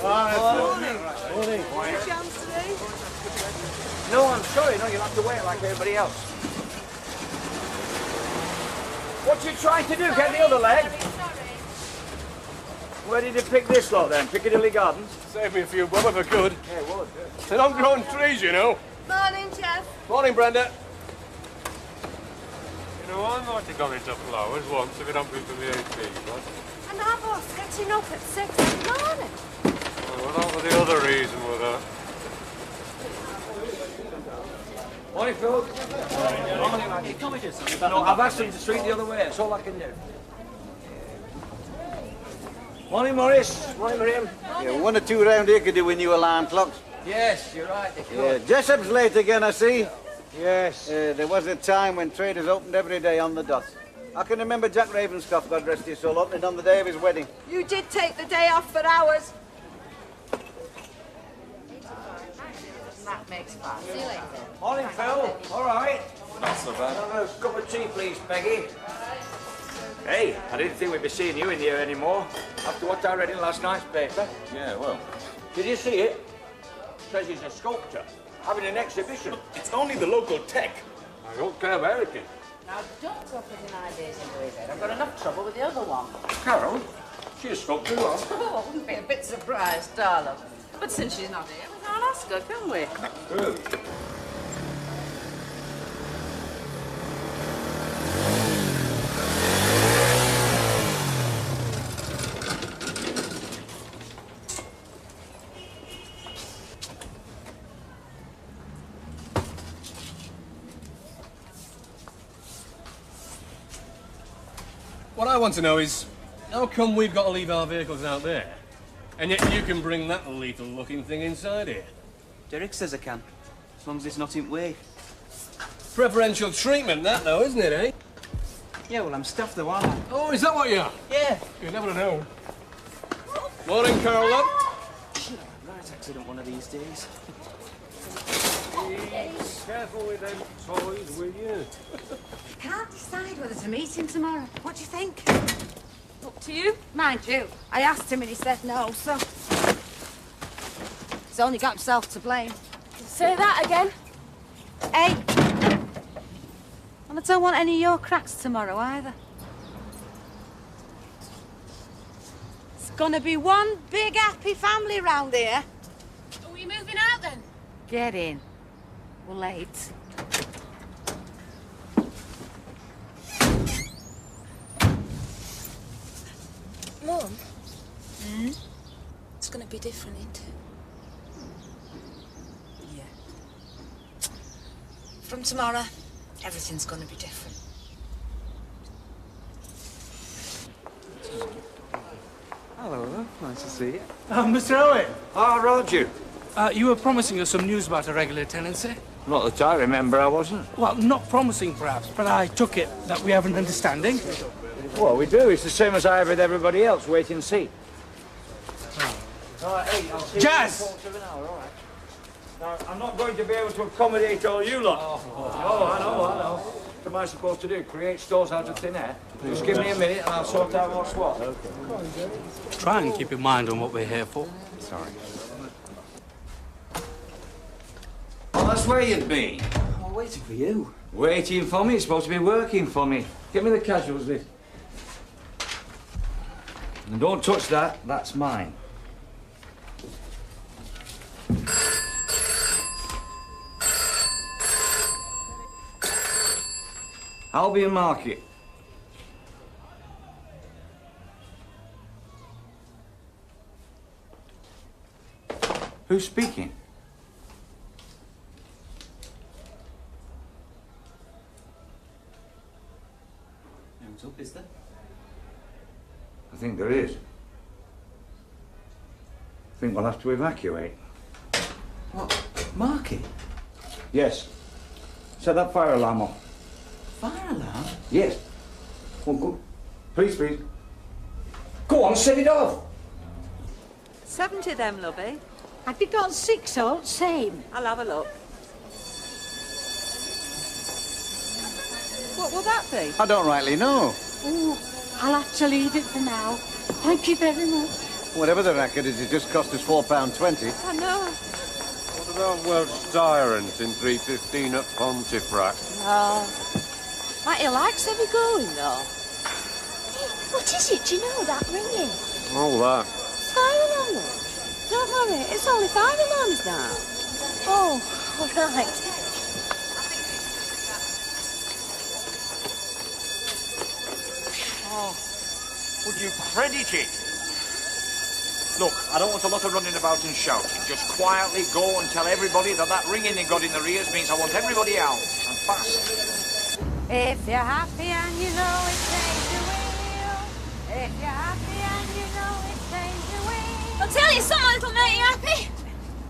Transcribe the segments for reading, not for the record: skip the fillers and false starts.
Morning. Any chance today? No, I'm sorry. No, you'll have to wait like everybody else. What you trying to do? Get the other leg? Where did you pick this lot then? Piccadilly Gardens? Save me a few bob if I could. Yeah, it was. Yeah. They're not growing trees, you know. Morning, Jeff. Morning, Brenda. You know, I might have gone into flowers once if it hadn't been for the AP, but... And our boss getting up at 6 in the morning. Well, that was the other reason with that. Morning, Phil. Morning, Maggie. No, I've asked them to street the other way. That's all I can do. Morning, Morris. Morning, Miriam. Yeah, 1 or 2 round here could do with new alarm clocks. Yes, you're right. They could. Yeah, Jessop's late again, I see. Yes. There was a time when traders opened every day on the dot. I can remember Jack Ravenscroft, God rest his soul, opening on the day of his wedding. You did take the day off for hours. That makes fun. See you later. Morning, Phil. All right. Not so bad. Have a cup of tea, please, Peggy. Hey, I didn't think we'd be seeing you in here anymore after what I read in last night's paper. Yeah, well... Did you see it? Says he's a sculptor, having an exhibition. It's only the local tech. I don't care about it. Now, don't go putting ideas into his head. I've got enough trouble with the other one. Carol, she's a sculptor, well. Oh, I wouldn't be a bit surprised, darling. But since she's not here, we can't ask her, can we? Good. What I want to know is, how come we've got to leave our vehicles out there? And yet you can bring that lethal-looking thing inside here? Derek says I can, as long as it's not in way. Preferential treatment, that, though, isn't it, eh? Yeah, well, I'm staff though, aren't I? Oh, is that what you are? Yeah. You never know. Morning, Carol, love. Right accident one of these days. Careful with them toys, will you? Can't decide whether to meet him tomorrow. What do you think? Up to you. Mind you, I asked him and he said no, so... He's only got himself to blame. Say that again. Hey! And I don't want any of your cracks tomorrow either. It's gonna be one big happy family round here. Are we moving out then? Get in. We're late. Mum? It's gonna be different, isn't it? Yeah. From tomorrow, everything's gonna be different. Hello, nice to see you. Mr. Owen, Oh, Roger. you were promising us some news about a regular tenancy. Not that I remember, I wasn't. Well, not promising perhaps, but I took it that we have an understanding. Well, we do. It's the same as I have with everybody else. Wait and see. All right, hey, I'll see Jazz! you in a quarter of an hour, all right? Now, I'm not going to be able to accommodate all you lot. Oh, I know. What am I supposed to do? Create stores out of thin air? Just give me a minute and I'll sort out what's what. Okay. Try and keep in mind on what we're here for. Sorry. Well, that's where you'd be. I'm waiting for you. Waiting for me? It's supposed to be working for me. Give me the casuals, Liz. And don't touch that. That's mine. Albion Market. Who's speaking? No one's up, is there? I think there is. I think we'll have to evacuate. What? Market? Yes. Set that fire alarm off. Fire alarm? Yes. Go. Please. Go on, set it off. 70 them, lovey. Have you got 6 all? Same. I'll have a look. What will that be? I don't rightly know. Oh, I'll have to leave it for now. Thank you very much. Whatever the racket is, it just cost us £4.20. I know. What about Welsh tyrants in 315 at Pontefract? No. Matty likes heavy going, though. What is it? Do you know that ringing? All that. Fire alarm, though. Don't worry, it's only fire alarms now. Oh, all right. Oh, would you credit it? Look, I don't want a lot of running about and shouting. Just quietly go and tell everybody that that ringing they got in their ears means I want everybody out, and fast. If you're happy and you know it, change the wheel. If you're happy and you know it, change the wheel. I'll tell you something that'll make you happy.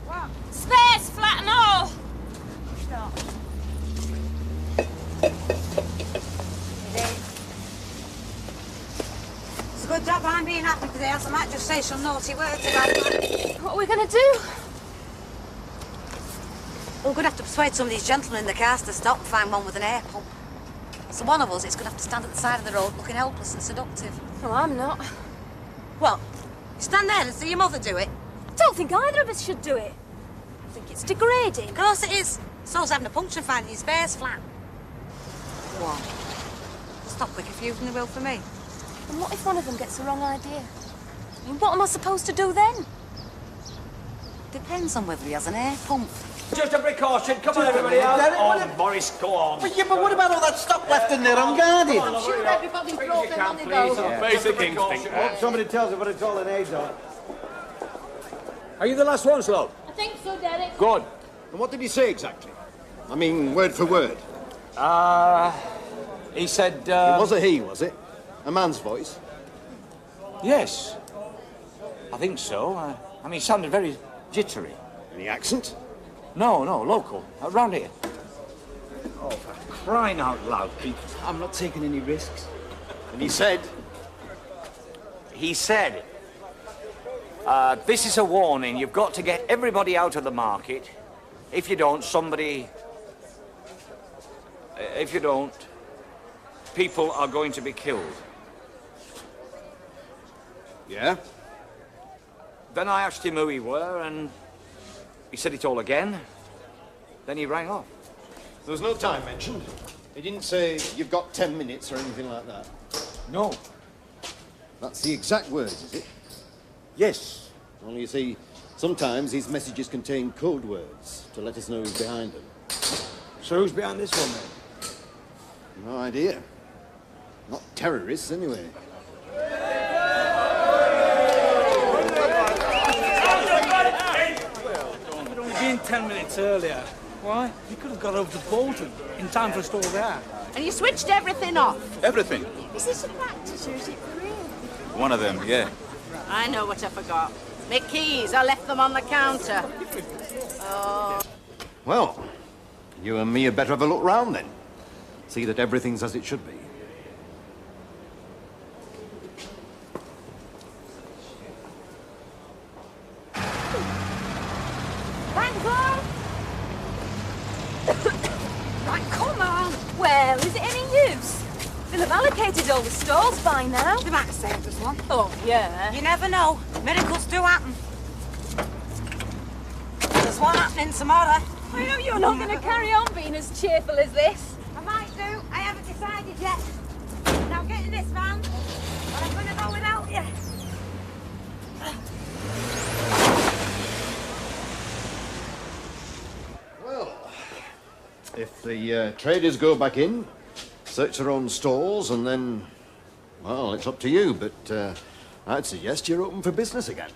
What? Space, flat and all. Stop. It is. It's a good job I'm being happy today, else I might just say some naughty words about that. What are we going to do? We're going to have to persuade some of these gentlemen in the cars to stop and find one with an air pump. So one of us is going to have to stand at the side of the road looking helpless and seductive. Well, I'm not. Well, stand there and see your mother do it. I don't think either of us should do it. I think it's degrading. Of course it is. So's having a puncture and finding your spares flat. What? Stop quick if you've the will for me. And what if one of them gets the wrong idea? I mean, what am I supposed to do then? Depends on whether he has an air pump. Just a precaution. Come on, everybody out. Derek, Oh, Boris, go on. But yeah, but what about all that stock left in there unguarded? I'm sure everybody's broken on the please. go. Basic instinct. Hope somebody tells us what it's all in aid of. Are you the last ones, love? I think so, Derek. Good. And what did he say exactly? I mean, word for word. He said, It was a he, was it? A man's voice? yes. I think so. I mean, he sounded very jittery. Any accent? No, local. Around here. Oh, for crying out loud, Pete. I'm not taking any risks. And he said, He said, this is a warning. You've got to get everybody out of the market. If you don't, people are going to be killed. yeah? Then I asked him who he were, and he said it all again. Then he rang off. There was no time mentioned. He didn't say, you've got 10 minutes or anything like that. No. That's the exact words, is it? Yes. Only you see, sometimes these messages contain code words to let us know who's behind them. So who's behind this one, then? No idea. Not terrorists, anyway. We'd only been 10 minutes earlier. Why? We could have got over to Bolton in time for a store there. And you switched everything off. Everything. Is this a practice or is it for real? One of them, yeah. I know what I forgot. My keys, I left them on the counter. Well, you and me had better have a look round then. See that everything's as it should be. Right, come on. Well, is it any use? They'll have allocated all the stalls by now. They might have saved us one. Oh, yeah. You never know. Miracles do happen. There's one happening tomorrow. I know you're not going to carry on being as cheerful as this. I might do. I haven't decided yet. Now get in this van, or I'm going to go without you. Well, if the traders go back in, search their own stalls, and then, well, it's up to you, but I'd suggest you're open for business again.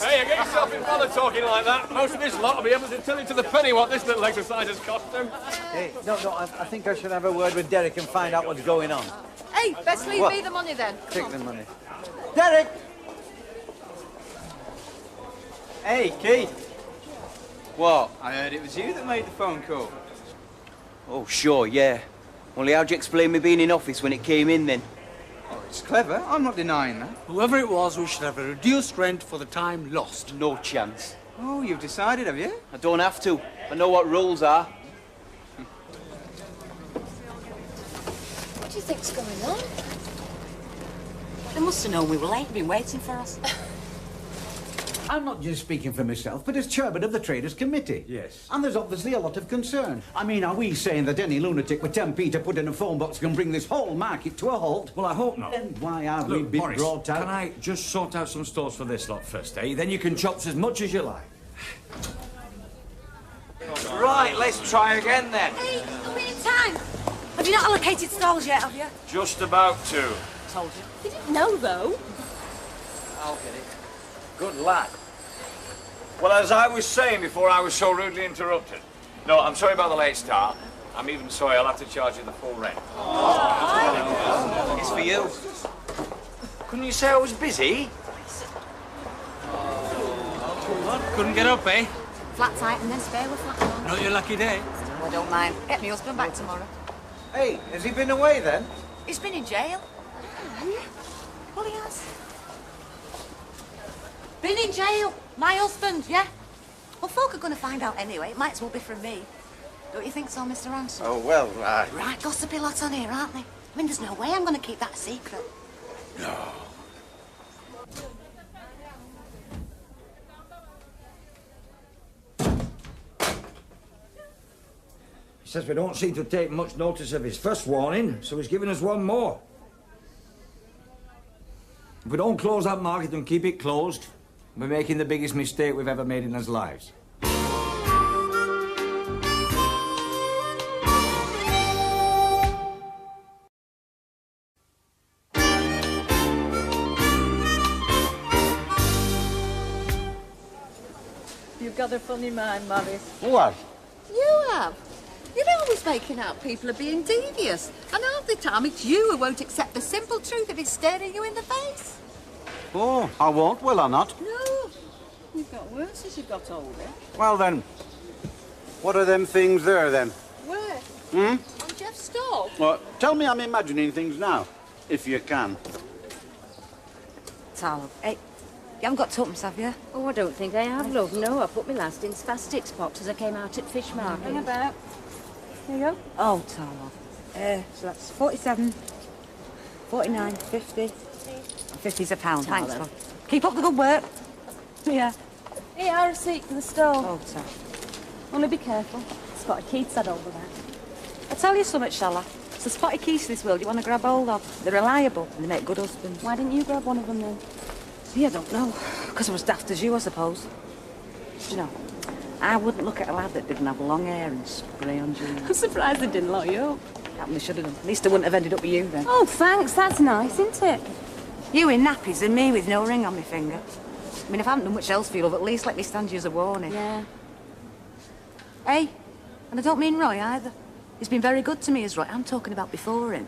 Hey, you get yourself in bother talking like that. Most of this lot will be able to tell you to the penny what this little exercise has cost them. Hey, no, I think I should have a word with Derek and find out what's going on. Hey, best leave me the money then. Take the money. Derek! Hey, Keith. What? I heard it was you that made the phone call. Oh, sure, yeah. Only how'd you explain me being in office when it came in then? Oh, It's clever. I'm not denying that. Whoever it was, we should have a reduced rent for the time lost. No chance. Oh, you've decided, have you? I don't have to. I know what rules are. What do you think's going on? They must have known we were late, been waiting for us. I'm not just speaking for myself, but as chairman of the Traders Committee. Yes. And there's obviously a lot of concern. I mean, are we saying that any lunatic with 10p to put in a phone box can bring this whole market to a halt? Well, I hope not. Then why have we Look, been Morris, brought out? can I just sort out some stores for this lot first, eh? Then you can chop as much as you like. Right, let's try again then. Hey, are we in time? Have you not allocated stalls yet, have you? Just about to. Told you. You didn't know, though. I'll get it. Good lad. Well, as I was saying before I was so rudely interrupted. No, I'm sorry about the late start. I'm even sorry I'll have to charge you the full rent. It's for you. Couldn't you say I was busy? Couldn't get up, eh? Flat tight and then spare with flat on. Not your lucky day. I don't mind. Get me husband back tomorrow. Hey, has he been away then? He's been in jail. Well, he has. Been in jail. My husband, yeah? Well, folk are going to find out anyway. It might as well be from me. Don't you think so, Mr. Ransom? Oh, well, Right, gossipy lots on here, aren't they? I mean, there's no way I'm going to keep that a secret. No. He says we don't seem to take much notice of his first warning, so he's giving us one more. If we don't close that market and keep it closed, we're making the biggest mistake we've ever made in our lives. You've got a funny mind, Morris. What? You have. You're always making out people are being devious. And half the time it's you who won't accept the simple truth if it's staring you in the face. Oh, I won't, will I not? No. You've got worse as you got older. Well then, what are them things there then? Where? Hmm? On Jeff's stall? Well, tell me I'm imagining things now, if you can. Tal, hey, you haven't got tuppence, have you? Oh, I don't think I have, love. No, I put my last in fast sticks box as I came out at fish market. Hang about. There you go. Oh, Tal. So that's 47, 49, 50. 50's a pound. Tal, Thanks, love. love. Keep up the good work. Yeah. Here, a receipt for the stove. Oh, Tal. Only be careful. Spotted Keith's had over that. I'll tell you something, shall I? It's the spotty keys to this world you want to grab hold of. They're reliable and they make good husbands. Why didn't you grab one of them then? See, I don't know. Because I was daft as you, I suppose. You know, I wouldn't look at a lad that didn't have long hair and spray on jeans. I'm surprised they didn't lock you up. Happened they should have done. At least I wouldn't have ended up with you then. Oh, thanks. That's nice, isn't it? You in nappies and me with no ring on my finger. I mean, if I haven't done much else for you, love, at least let me stand you as a warning. Yeah. Hey, and I don't mean Roy either. He's been very good to me as Roy. I'm talking about before him.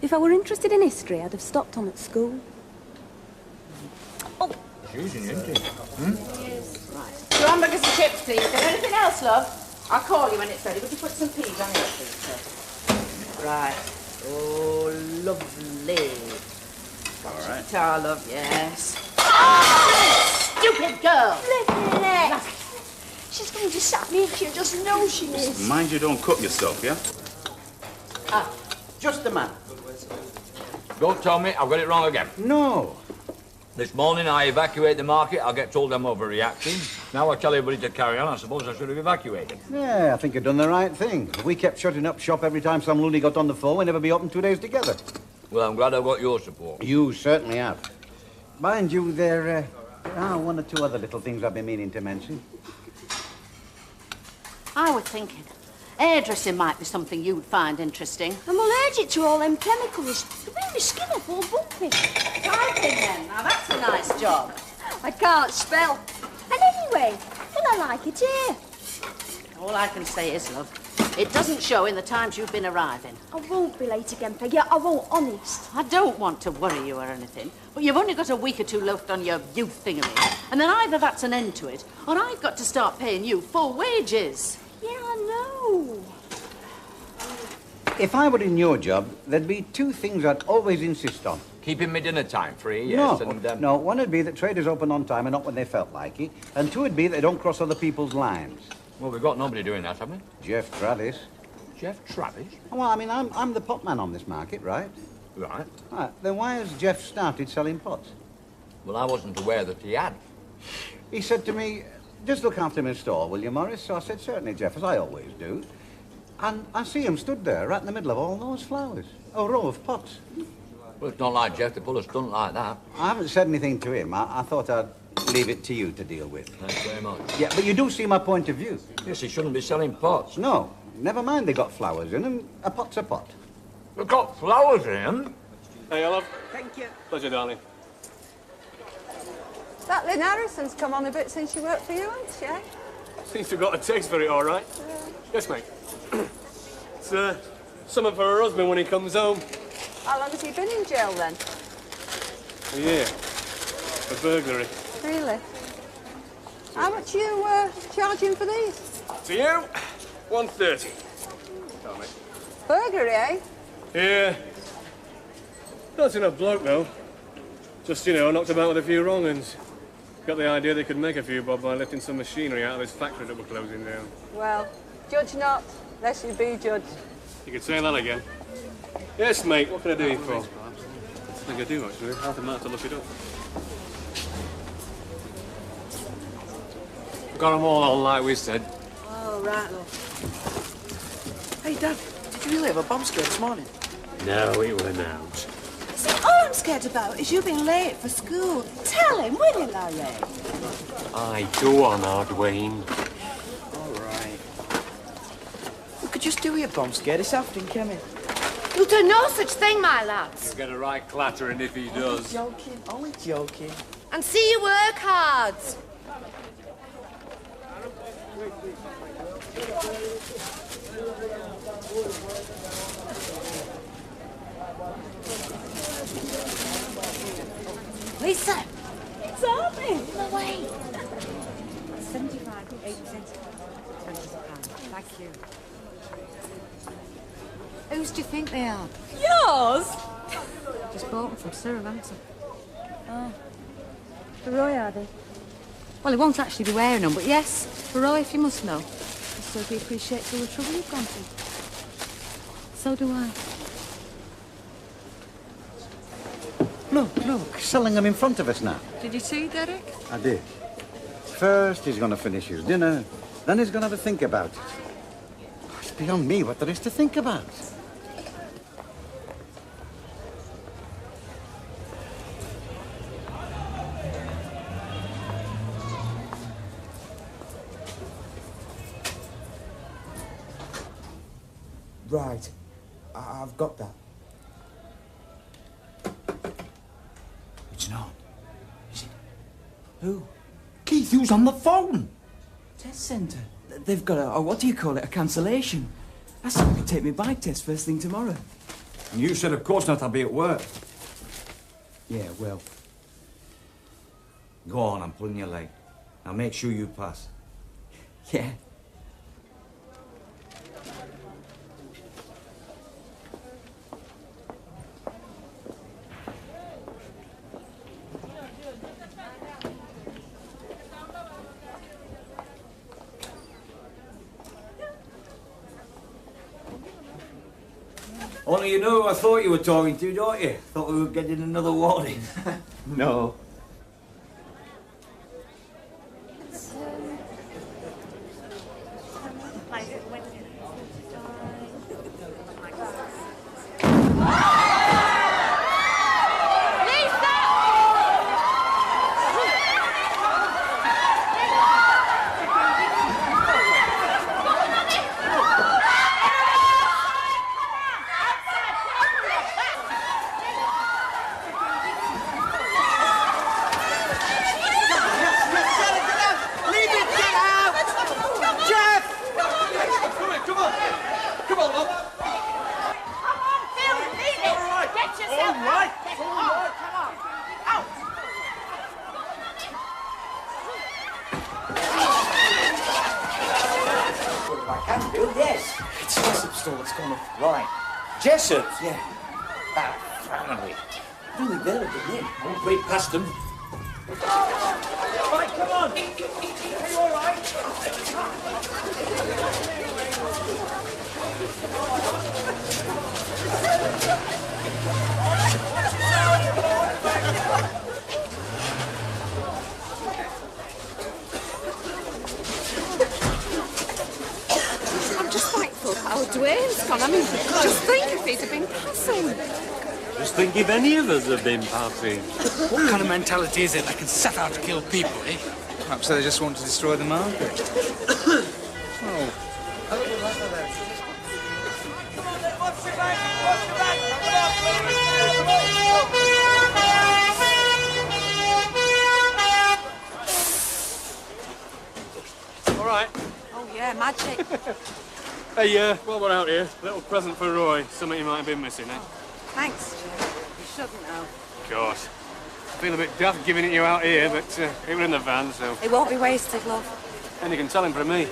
If I were interested in history, I'd have stopped on at school. Oh. Using, isn't he? Right. 2 hamburgers and chips, please. Is there anything else, love? I'll call you when it's ready. Would you put some peas on here, please, sir? Right. Oh, lovely. All right. Tar, love, yes. Oh, stupid girl! She's going to sap me if she just knows she is. Mind you don't cut yourself, yeah? Ah, just a man. Don't tell me I've got it wrong again. No. This morning I evacuate the market, I'll get told I'm overreacting. Now I tell everybody to carry on, I suppose I should have evacuated. Yeah, I think you've done the right thing. If we kept shutting up shop every time some loony got on the phone, we'd never be open 2 days together. Well, I'm glad I've got your support. You certainly have. Mind you, there are 1 or 2 other little things I've been meaning to mention. I was thinking, hairdressing might be something you'd find interesting. I'm allergic to all them chemicals. They make my skin up all bumpy. Typing then, now that's a nice job. I can't spell. And anyway, will I like it here? All I can say is, love, it doesn't show in the times you've been arriving. I won't be late again, Peggy. I won't, honest. I don't want to worry you or anything, but you've only got a week or 2 left on your youth thingamy, and then either that's an end to it, or I've got to start paying you full wages. Yeah, I know. If I were in your job, there'd be two things I'd always insist on. Keeping me dinner time free, yes, and... No, one would be that traders open on time and not when they felt like it. And two would be that they don't cross other people's lines. Well, we've got nobody doing that, have we? Jeff Travis. Jeff Travis? Well, I mean, I'm the pot man on this market, right? Right. Right. Then why has Jeff started selling pots? Well, I wasn't aware that he had. He said to me, just look after my stall, will you, Morris? So I said, certainly, Jeff, as I always do. And I see him stood there, right in the middle of all those flowers. A row of pots. Well, it's not like Jeff to pull a stunt like that. I haven't said anything to him. I thought I'd leave it to you to deal with. Thanks very much. Yeah, but you do see my point of view. Yes, he shouldn't be selling pots. No, never mind they got flowers in them. A pot's a pot. They've got flowers in them? Hey, love. Thank you. Pleasure, darling. That Lynn Harrison's come on a bit since she worked for you, hasn't she? Seems to have got a taste for it, all right. Yeah. Yes, mate. It's something for her husband when he comes home. How long has he been in jail then? A year. For burglary. Really? How much you charging for these? To you, 130. Tell me. Burglary, eh? Yeah. Not enough bloke, though. Just, you know, knocked about with a few wrong uns. Got the idea they could make a few bob by lifting some machinery out of this factory that we're closing down. Well, judge not, lest you be judged. You could say that again. Yes, mate, what can I do you for? I think I do, actually. I might have to look it up. We've got them all on, like we said. Oh, right, love. Hey, Dad, did you really have a bomb scare this morning? No, it went out. See, all I'm scared about is you being late for school. Tell him, will you, Larry? Aye, go on, Dwayne. All right. We could just do with a bomb scare this afternoon, can we? You'll do no such thing, my lads. He'll get a right clattering if he does. Only joking. And see you work hard. Lisa! It's open! In the way! 75, 8%. Thank you. Whose do you think they are? Yours? Just bought them from Sir Ransom. Oh. For Roy, are they? Well, he won't actually be wearing them, but yes, for Roy, if you must know. So he appreciates all the trouble you've gone through. So do I. Look, selling them in front of us now. Did you see, Derek? I did. First, he's going to finish his dinner, then he's going to have a think about it. It's beyond me what there is to think about. Right. I've got that. It's not. Is it? Who? Keith, who's on the phone? Test centre. They've got a what do you call it, a cancellation. I said we could take my bike test first thing tomorrow. And you said, of course not, I'll be at work. Yeah, well. Go on, I'm pulling your leg. Now make sure you pass. Yeah. Only you know who I thought you were talking to, don't you? Thought we were getting another warning. No. It's a gossip store that's gone off. Right. Jessup? Yeah. That family. I don't think they'll have been in. I won't wait past them. Right, come on. Are you all right? I'm just thankful how Dwayne's gone. I mean, just think if he'd have been passing. Just think if any of us have been passing. What kind of mentality is it that can set out to kill people, eh? Perhaps they just want to destroy the market. Oh. All right. Oh, yeah, magic. Hey, while we're out here, a little present for Roy. Something he might have been missing, eh? Thanks, Jim. You shouldn't have. Of course. I feel a bit daft giving it you out here, but it was in the van, so... It won't be wasted, love. And you can tell him from me.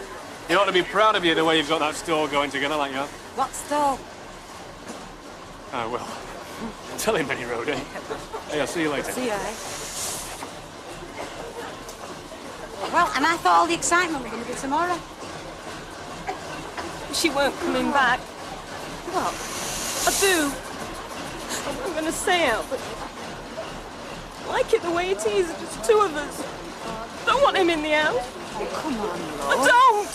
He ought to be proud of you the way you've got that store going together like you have. What store? Oh, well. Tell him any road, eh? Hey, I'll see you later. See you, eh? Well, and I thought all the excitement was going to be tomorrow. She weren't coming back. What? I do. I'm going to say it, but I like it the way it is, just two of us. Don't want him in the house. Oh, come on, I love. don't!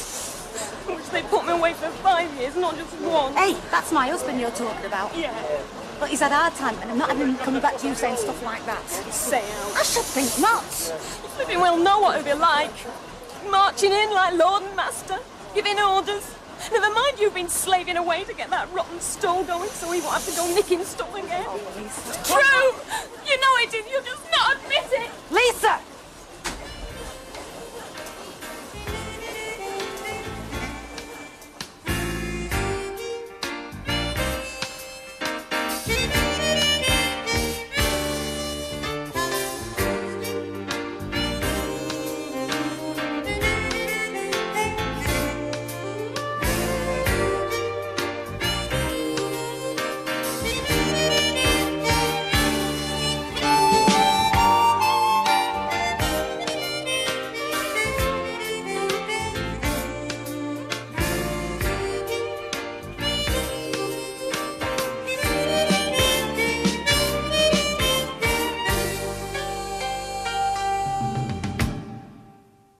I wish they put me away for 5 years, not just one. Hey, that's my husband you're talking about. Yeah. But he's had a hard time, and I'm not having him coming back to you saying stuff like that. Say out. I should think not. You flipping well know what it'd be like. Marching in like Lord and Master, giving orders. Never mind you've been slaving away to get that rotten stall going so he won't have to go nicking stuff again. Oh, Lisa. True! You know it is, you'll just not admit it! Lisa!